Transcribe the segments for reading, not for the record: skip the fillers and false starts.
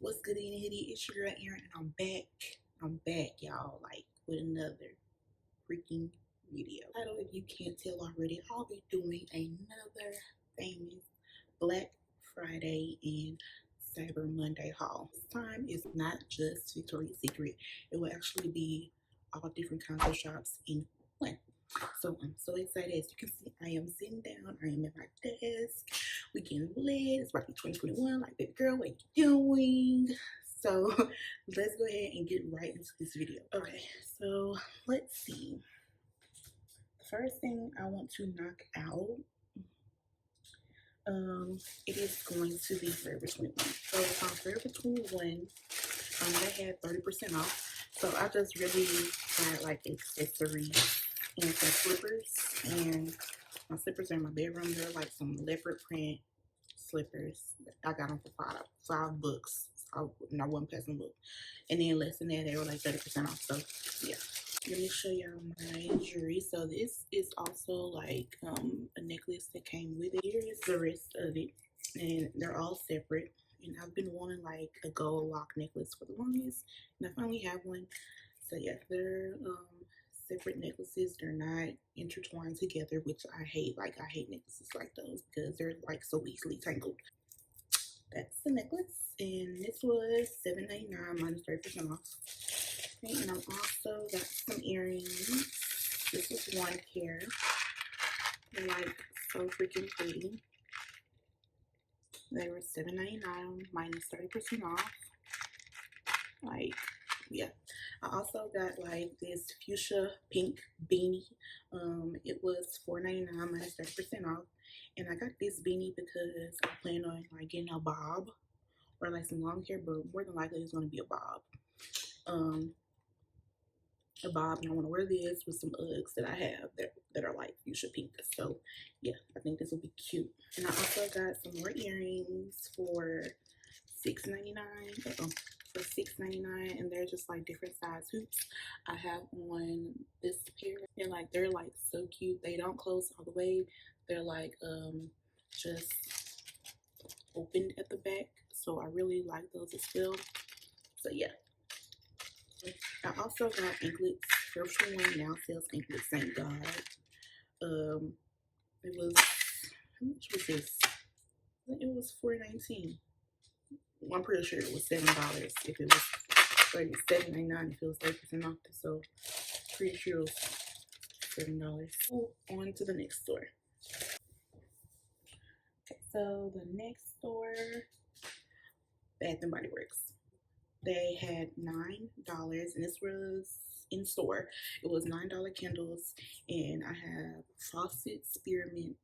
What's good in hoodie? It's your girl Erin, and I'm back. I'm back, y'all, like with another freaking video. Title, if you can't tell already, I'll be doing another famous Black Friday and Cyber Monday haul. This time it's not just Victoria's Secret. It will actually be all different kinds of shops in one. So I'm so excited. As you can see, I am sitting down. I am at my desk. We getting lit. It's about to be 2021. Like, baby girl, what you doing? So let's go ahead and get right into this video. Okay, so let's see. The first thing I want to knock out, it is going to be Forever 21. So on Forever 21, they had 30% off. So I just really had like accessories and some slippers, and my slippers are in my bedroom. They're like some leopard print slippers. I got them for $5. No, one passing book, and then less than that, they were like 30% off. So yeah, let me show y'all my jewelry. So this is also like a necklace that came with it. Here is the rest of it, and they're all separate. And I've been wanting like a gold lock necklace for the longest, and I finally have one. So yeah, they're separate necklaces. They're not intertwined together, which I hate. Like, I hate necklaces like those because they're like so easily tangled. That's the necklace, and this was $7.99 minus 30% off. Okay, and I'm also got some earrings. This is one pair. They're like so freaking pretty. They were $7.99 minus 30% off. Like, yeah. I also got like this fuchsia pink beanie. It was $4.99 minus 30% off. And I got this beanie because I plan on like getting a bob or like some long hair, but more than likely it's gonna be a bob. A bob, and I want to wear this with some Uggs that I have that are like fuchsia pink. So yeah, I think this will be cute. And I also got some more earrings for $6.99. For $6.99, and they're just like different size hoops. I have on this pair, and like they're like so cute. They don't close all the way. They're like just opened at the back, so I really like those as well. So yeah, I also got anklets. Forever 21 now sells anklets, thank God. It was, how much was this? I think it was $4.19. I'm pretty sure it was $7 if it was $7.99 if it was 30% off. So pretty sure it was $7. On to the next store. Okay, so the next store, Bath and Body Works. They had $9, and this was in store. It was $9 candles, and I have frosted spearmint.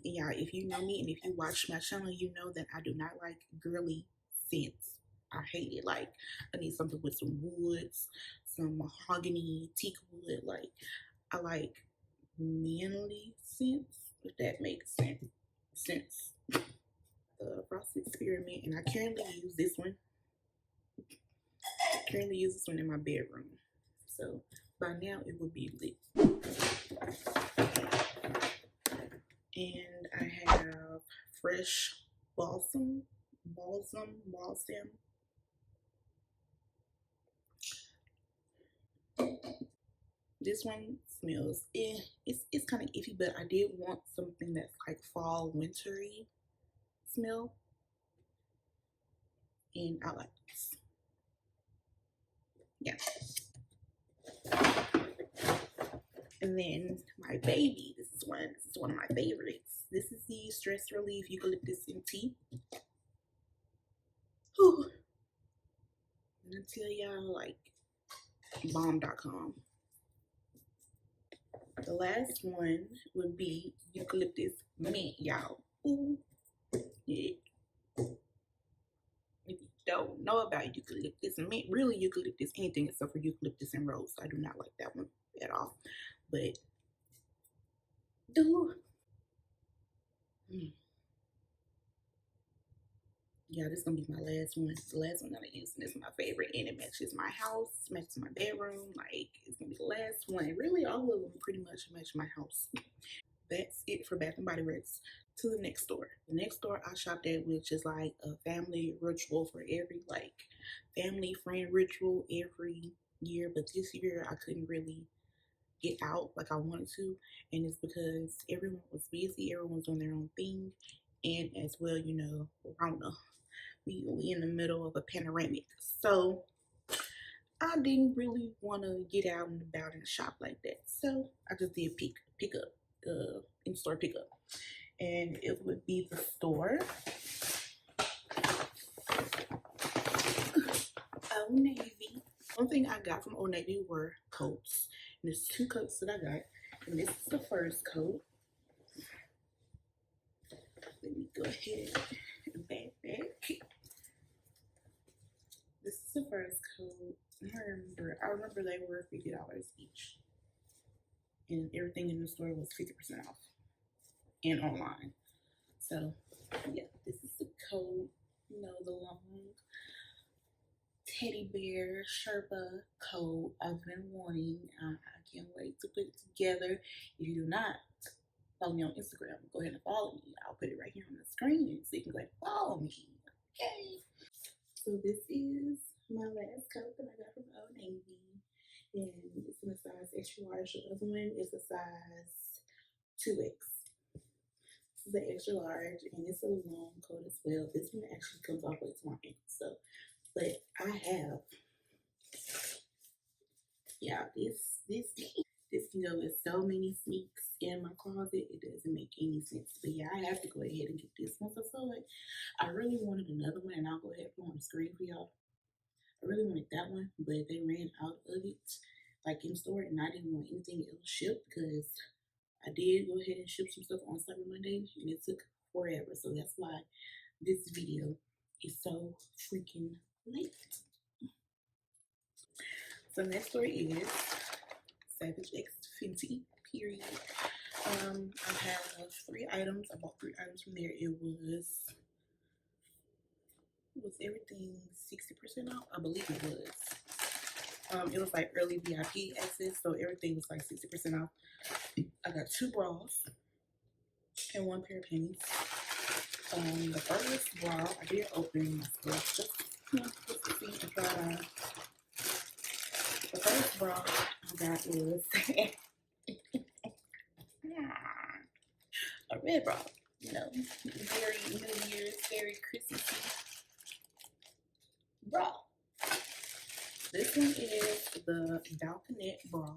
And y'all, if you know me and if you watch my channel, you know that I do not like girly scents. I hate it. Like, I need something with some woods, some mahogany, teak wood. Like, I like manly scents, if that makes sense. The frosted spearmint, and I currently use this one. In my bedroom. So by now it would be lit. And I have fresh balsam. This one smells, it's kind of iffy, but I did want something that's like fall wintry smell, and I like this. Yeah. And then my baby, this is one of my favorites. This is the Stress Relief Eucalyptus and Tea. Whew. I'm gonna tell y'all, like, bomb.com. The last one would be eucalyptus mint, y'all. Ooh, yeah. If you don't know about eucalyptus mint, really eucalyptus, anything except for eucalyptus and rose. I do not like that one at all. But yeah, this is gonna be my last one. It's the last one that I use, and it's my favorite, and it matches my house, matches my bedroom. Like, it's gonna be the last one. Really, all of them pretty much match my house. That's it for Bath and Body Works. to the next store. The next store I shopped at, which is like a family ritual for every like family friend ritual every year, but this year I couldn't really get out like I wanted to, and it's because everyone was busy, everyone's doing their own thing, and as well, you know, Rona. We in the middle of a panoramic, so I didn't really want to get out and about and shop like that. So I just did pick up, in store pickup, and it would be the store Old Navy. One thing I got from Old Navy were coats. And there's two coats that I got, and this is the first coat. Let me go ahead and back. This is the first coat. I remember they were $50 each, and everything in the store was 50% off, and online. So yeah, this is the coat. You know, the long teddy bear Sherpa coat I've been wanting. I can't wait to put it together. If you do not follow me on Instagram, go ahead and follow me. I'll put it right here on the screen so you can go ahead and follow me. Okay. So this is my last coat that I got from Old Navy, and it's in a size extra large. The other one is a size 2X. This is an extra large, and it's a long coat as well. This one actually comes all the way to my ankle, so. But I have, yeah, this can go with so many sneaks in my closet. It doesn't make any sense. But yeah, I have to go ahead and get this one. So like, I really wanted another one, and I'll go ahead and put on the screen for y'all. I really wanted that one, but they ran out of it, like in store, and I didn't want anything else shipped because I did go ahead and ship some stuff on Cyber Monday, and it took forever. So that's why this video is so freaking late. So next story is Savage X Fenty, period. I have 3 items. I bought 3 items from there. It was everything 60% off? I believe it was. It was like early VIP access, so everything was like 60% off. I got 2 bras and 1 pair of panties. The first bra, I did open my stuff just to see and try on. The first bra I got was a red bra, you know, very New Year's, very Christmassy bra. This one is the Balconette bra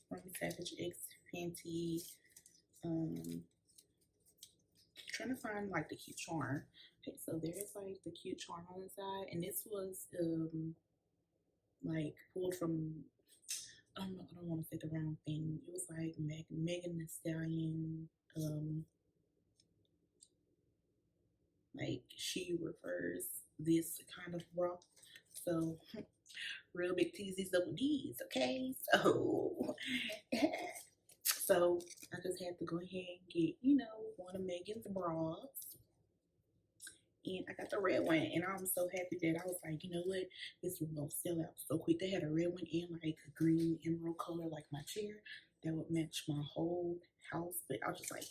from Savage X Fenty. Trying to find like the cute charm. Okay, so there's like the cute charm on the side, and this was like pulled from, I don't want to say the wrong thing. It was like Megan Thee Stallion. Like she refers this kind of bra. So real big T's, double D's, okay? So so I just had to go ahead and get, you know, one of Megan's bras. And I got the red one, and I'm so happy that I was like, you know what, this was gonna sell out so quick. They had a red one and like a green emerald color, like my chair, that would match my whole house. But I was just like,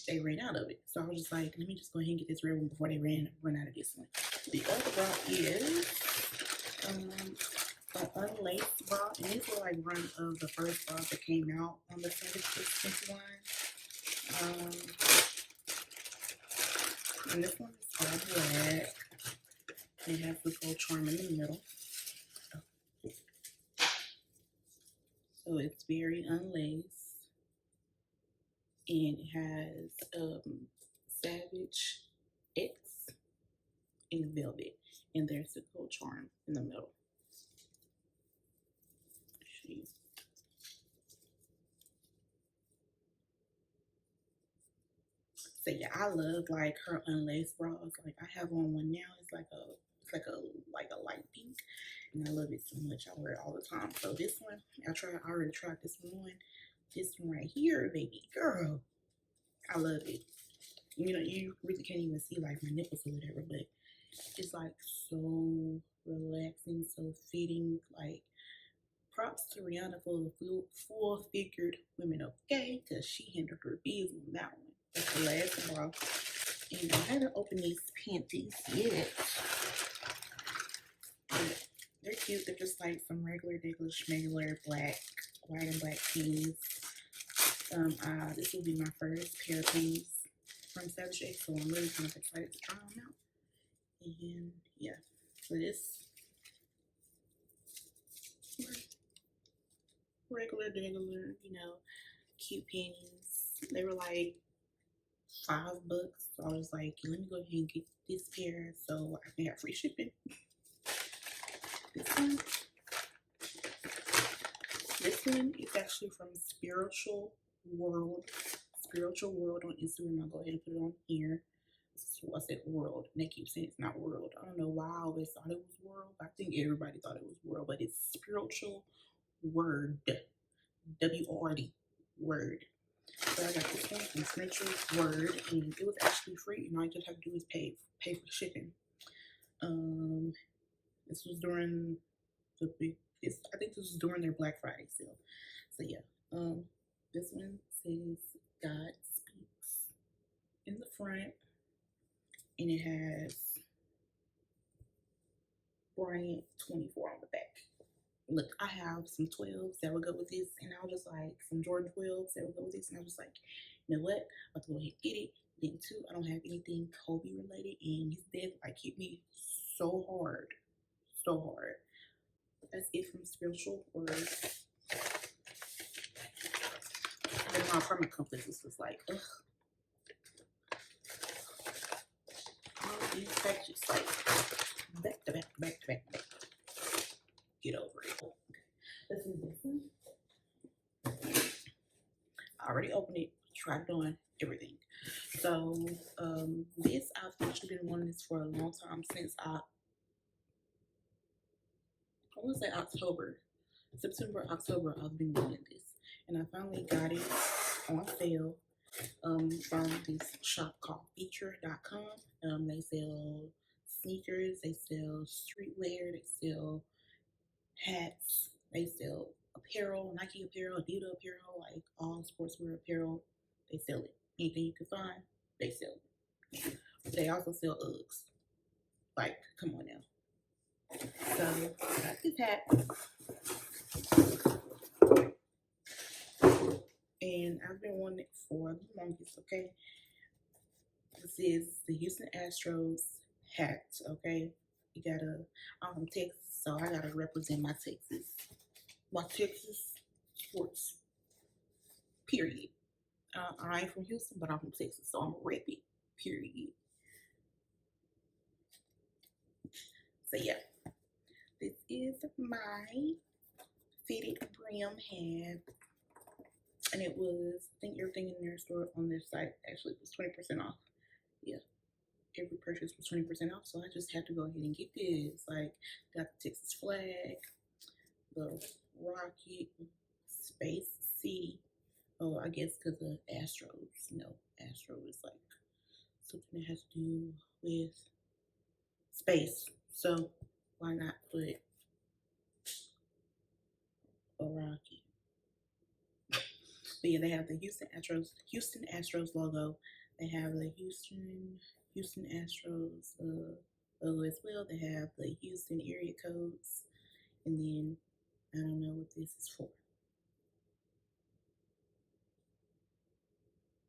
they ran out of it, so I was just like, let me just go ahead and get this red one before they run out of this one. The other bra is an unlaced bra, and this was like one of the first bras that came out on the Fenty line. And this one is all black. It has this little charm in the middle. So it's very unlaced. And it has Savage X in the velvet. And there's the gold charm in the middle. So yeah, I love like her unlaced bras. Like I have on one now. It's like a light pink, and I love it so much. I wear it all the time. So this one, I already tried this one. This one right here, baby girl, I love it. You know, you really can't even see like my nipples or whatever, but it's like so relaxing, so fitting. Like Props to Rihanna for full-figured women, okay? Because she handled her business on that one. That's the last bra. And I haven't opened these panties yet. But they're cute. They're just like some regular schmegular black, white and black panties. This will be my first pair of panties from Savage X, so I'm really kind of excited to try them out. And yeah, so this regular, you know, cute panties. They were like $5. So I was like, let me go ahead and get this pair so I can have free shipping. This one is actually from Spiritual World. Spiritual World on Instagram. I'll go ahead and put it on here. I said world, and they keep saying it's not world. I don't know why I always thought it was world. I think everybody thought it was world, but it's Spiritual Word. W-O-R-D. Word. So I got this one from Spiritual Word, and it was actually free. And all you just have to do is pay for the shipping. This was during the big. I think this was during their Black Friday sale. So yeah. This one says God Speaks in the front. And it has Bryant 24 on the back. Look, I have some 12s that would go with this, and I was just like, some Jordan 12s that would go with this, and I was just like, you know what? I'm going to go ahead and get it. Then two, I don't have anything Kobe related, and his dad like hit me so hard. So hard. That's it from Spiritual Word. And my apartment complex was like, ugh. These packages like back to back to back to back. Get over it. Okay. Let's do this one. I already opened it, tried it on, everything. So this I've actually been wanting this for a long time, since I want to say October, September, October. I've been wanting this, and I finally got it on sale from this shop called feature.com. They sell sneakers, they sell streetwear, they sell hats, they sell apparel, Nike apparel, Adidas apparel, like all sportswear apparel. They sell it. Anything you can find, they sell it. But they also sell Uggs. Like, come on now. So I got this hat. And I've been wanting it for the longest, okay? This is the Houston Astros hat, okay? You gotta, I'm from Texas, so I gotta represent my Texas sports, period. I ain't from Houston, but I'm from Texas, so I'm a rep it, period. So yeah, this is my fitted brim hat. And it was, I think everything in their store on their site actually was 20% off. Yeah, every purchase was 20% off. So I just had to go ahead and get this. Like, got the Texas flag, the rocket, Space City. Oh, I guess because of Astros. You know, Astro is like something that has to do with space. So why not put a rocket? But yeah, they have the Houston Astros logo. They have the Houston Astros logo as well. They have the Houston area codes, and then I don't know what this is for.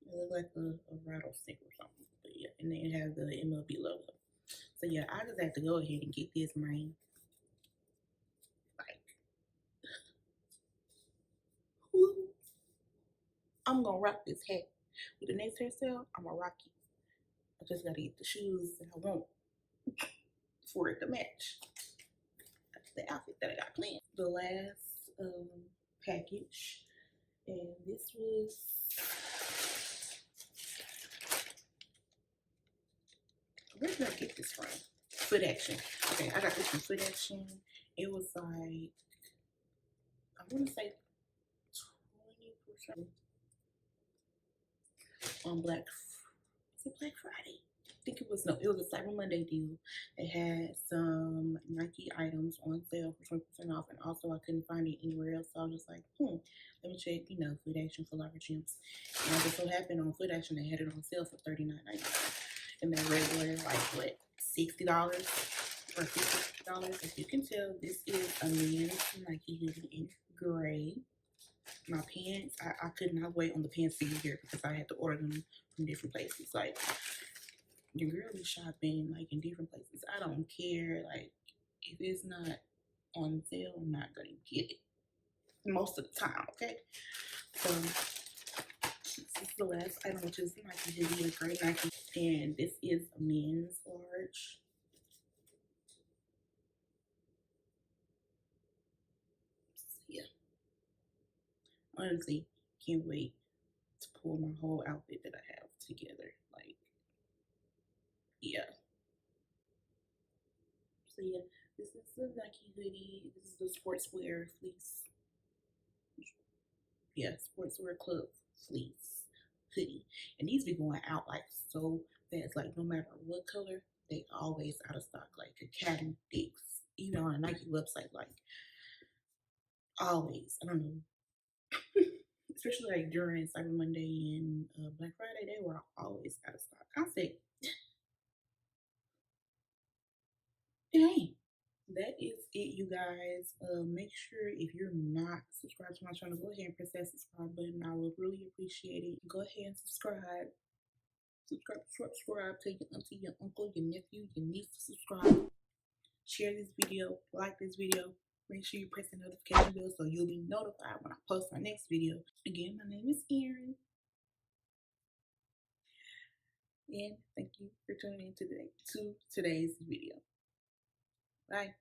It looks like a rattlesnake or something. But yeah, and then it has the MLB logo. So yeah, I just have to go ahead and get this, man. Like, whoo. I'm gonna rock this hat. With the next hairstyle, I'm gonna rock it. I just gotta get the shoes that I want for it to match. That's the outfit that I got planned. The last package, and this was, where did I get this from? Foot Action. Okay, I got this from Foot Action. It was like, I want to say 20% on Black Friday. I think it was no, it was a Cyber Monday deal. They had some Nike items on sale for 20% off, and also I couldn't find it anywhere else. So I was just like, let me check, Foot Action for larger gems. And it just so happened on Foot Action they had it on sale for $39.99, and they're regular like what, $60 or $50. As you can tell, this is a men's Nike hoodie in gray. My pants, I could not wait on the pants to get here because I had to order them from different places. Like, your girl is shopping like in different places. I don't care. Like, if it's not on sale, I'm not gonna get it most of the time. Okay, so this is the last item, which is Nike hoodie, a gray Nike, and this is a men's large. Yeah, honestly, can't wait to pull my whole outfit that I have together. Like, yeah. So yeah, this is the Nike hoodie. This is the sportswear fleece. Yeah, sportswear club fleece hoodie. And these be going out like so fast. Like, no matter what color, they always out of stock. Like Academy Dicks, even on a Nike website, like always. I don't know. Especially like during Cyber Monday and Black Friday, they were always out of stock. I said, it ain't. That is it, you guys. Make sure if you're not subscribed to my channel, go ahead and press that subscribe button. I would really appreciate it. Go ahead and subscribe. Subscribe to your auntie, your uncle, your nephew, your niece to subscribe. Share this video, like this video. Make sure you press the notification bell so you'll be notified when I post my next video. Again, my name is Erin, and thank you for tuning in to today's video. Bye.